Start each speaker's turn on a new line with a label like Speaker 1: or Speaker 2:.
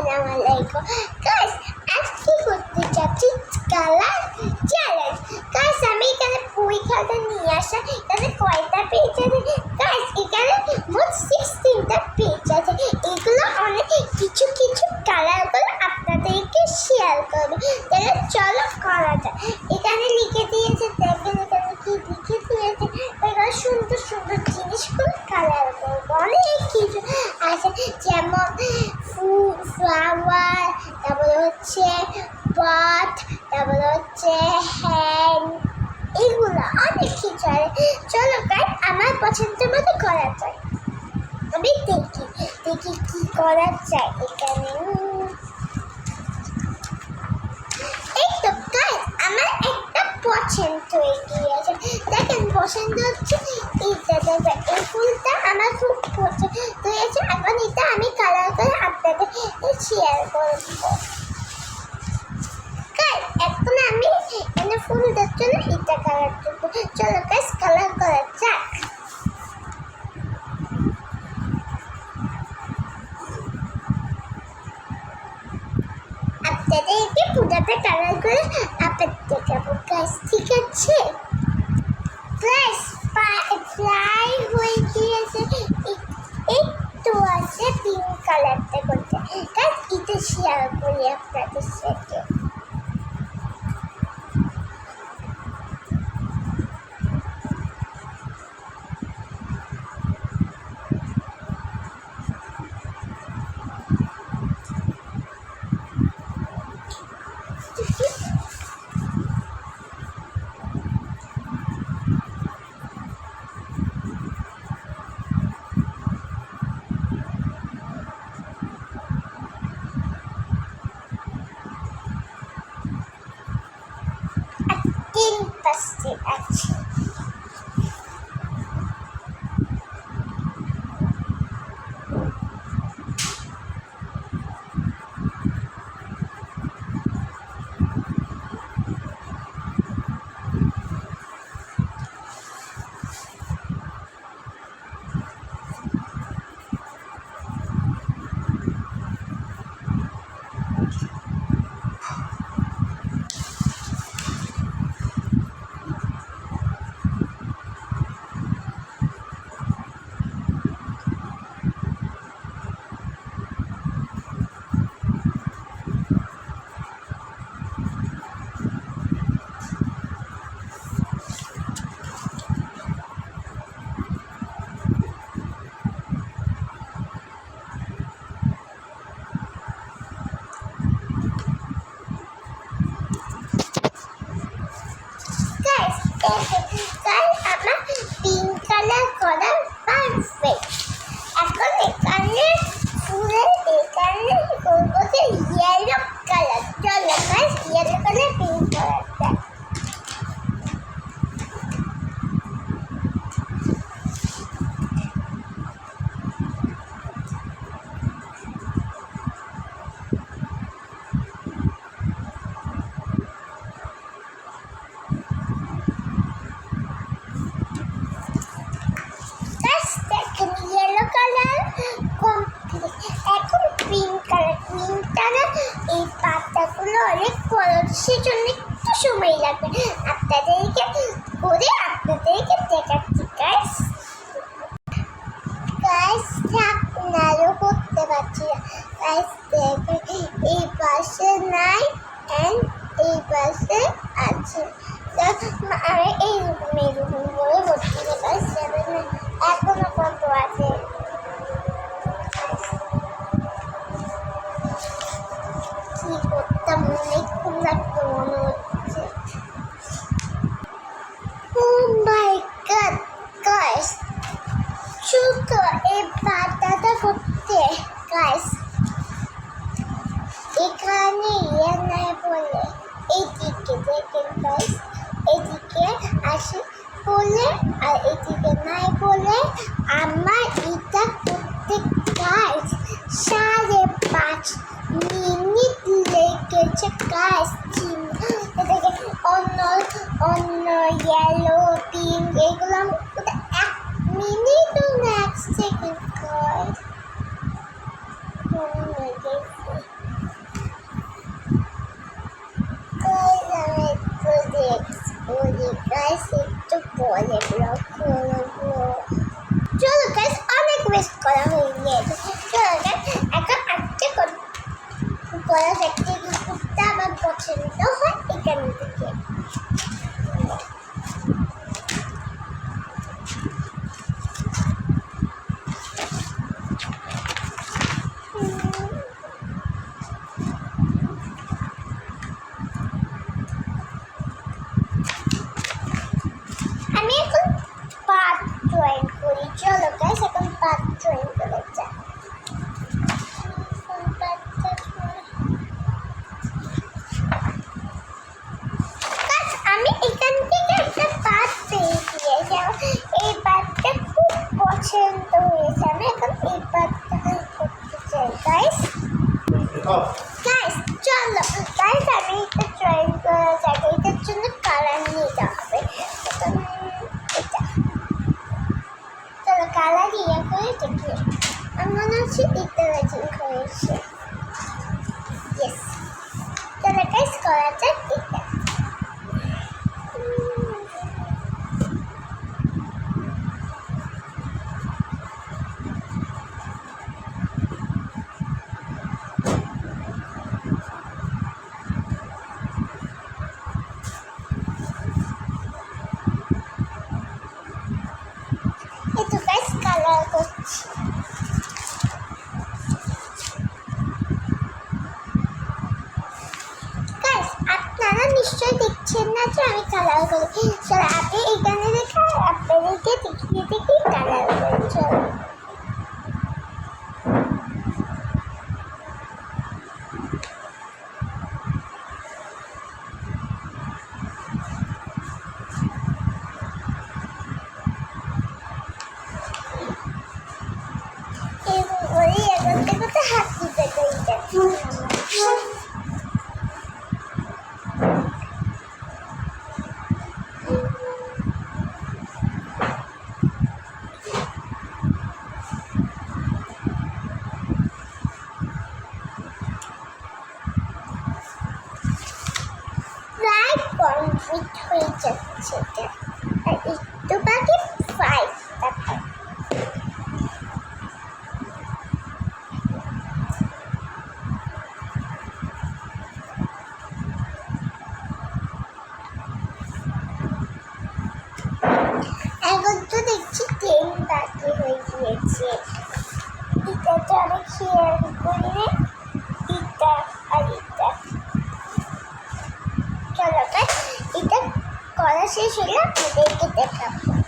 Speaker 1: আসসালামুয়ালাইকুম guys, আজকে করতে যাচ্ছি কালার চ্যালেঞ্জ। গাইস, আমি এখানে বই খাতা নিয়ে আসা। এখানে কয়টা পেজ আছে গাইস? এখানে মোট 16টা পেজ আছে। এগুলো অনেক কিছু কিছু কালারগুলো আপনাদেরকে শেয়ার করবে। তাহলে চলো করা যায়। এখানে লিখে দিয়েছে, দেখেন এখানে কি লিখে দিয়েছে। এখানে সুন্দর সুন্দর জিনিসগুলো কালার করবো। অনেক কিছু আছে, যেমন ফুল, ফ্লাওয়ার, তারপরে হচ্ছে পট, তারপরে হচ্ছে হ্যান্ড, এগুলো অনেক কিছু আছে। চলো গাইস, আমার পছন্দের মতো করা যায়। আমি দেখি কি করা যায় এখানে। এই তো গাইস, আমার একটা পছন্দ হয়ে গিয়েছে। দেখেন, পছন্দ হচ্ছে এইটা। দেখবেন এই ফুলটা আমার খুব পছন্দ হয়েছে। এখন এটা আমি কালার করে আপনাদের শেয়ার করবো। গাইস, এখন আমি এখানে ফুলটার জন্য এটা কালার করবো। চলো গাইস, কালার করা যাক। আপনাদেরকে পুরোটা কালার করে আপনাদের দেখাবো গাইস, ঠিক আছে? প্রায় হয়ে গিয়েছে। একটু আছে পিঙ্ক কালারটা করতে। গাইস, এটা শেয়ার করি আপনাদের সাথে। তিন পাশে আছে। আমার পিঙ্ক কালার করা পারফেক্ট। এখন এখানে ফুলের এখানে করবো যে ইয়েলো কালার। চলো গাইস, ইয়েলো কালার পিঙ্ক কালারটা। Yellow colour complete. এখন পিঙ্ক কালার। পিঙ্ক কালার এই পাতাগুলো অনেক বড়, সেজন্য একটু সময় লাগবে। আপনাদেরকে দেখাচ্ছি গাইস। গাইস, নাড়ও করতে পারছি না। গাইস দেখেন, এই পাশে নাই অ্যান্ড এই পাশে আছে। আমি এইরকম করে ভর্তি গাইস যাবে না। এখনো কত আছে। কি করতাম, অনেকক্ষণ লাগতো মনে হচ্ছে। ও মাই গড গাইস, শুধু এই পাতাটা করতে গাইস। এখানে ইয়ে নাই বলে এইদিকে দেখেন গাইস, এদিকে আসে বলে আর এদিকে নাই বলে আমার এটা করতে গাইস 5.5 মিনিট লেগেছে গাইস। অন্য ইয়েলো, পিঙ্ক এগুলো আমি 1 মিনিটও না 1 সেকেন্ড গাইস। গাইস চলো গাইস আমি এটা ট্রাই করা যাবে এটার জন্য কালার নিতে হবে এটা চলো কালার ইয়ে করে দেখি আমার মনে হচ্ছে এটা ম্যাচিং করেছে ইয়েস চলো গাইস করা যাক এটা itu guys kalau guys আপনারা নিশ্চয়ই দেখছেন না যে আমি কালার করি চলো আপনি এখানে দেখে আপনাদেরকে দেখিয়ে দেখি কালার করি চলো ওই এখান থেকে তো হাত দিতে প্রায় কমপ্লিট হয়ে যাচ্ছে এটা আর একটু বাকি 5 টাকা এখন তো দেখছি 10 বাকি হয়ে গিয়েছে এটা তো আমি খেয়াল করি এটা আর এটা চলো এটা করা শেষ হলে আপনাদেরকে দেখাবো